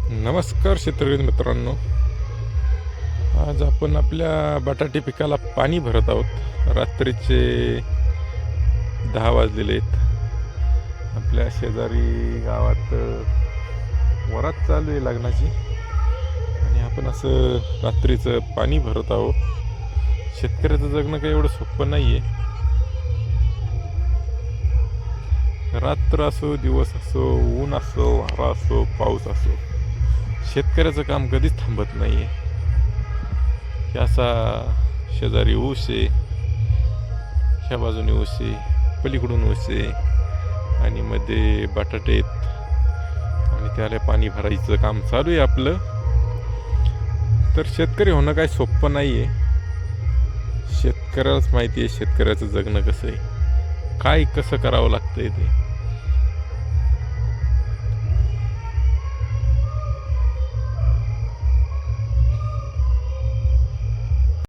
नमस्कार शेतकरी मित्रांनो. आज आपण आपल्या बटाटे पिकाला पाणी भरत आहोत. रात्रीचे 10 वाजलेले आहेत. आपल्या शेजारी गावात वरात चालू आहे लग्नाची आणि आपण असं रात्रीचं पाणी भरत आहोत. शेतकऱ्याचं जगणं काही एवढं सोपं नाही आहे. रात्र असो, दिवस असो, ऊन असो, वारा असो, पाऊस असो, शेतकऱ्याचं काम कधीच थांबत नाही आहे. असा शेजारी ऊस आहे, ह्या बाजूने ऊस आहे, पलीकडून ऊस आहे आणि मध्ये बटाटे आहेत आणि त्याला पाणी भरायचं काम चालू आहे आपलं. तर शेतकरी होणं काही सोपं नाही आहे. शेतकऱ्यालाच माहिती आहे शेतकऱ्याचं जगणं कसं आहे, काय कसं करावं लागतं ते.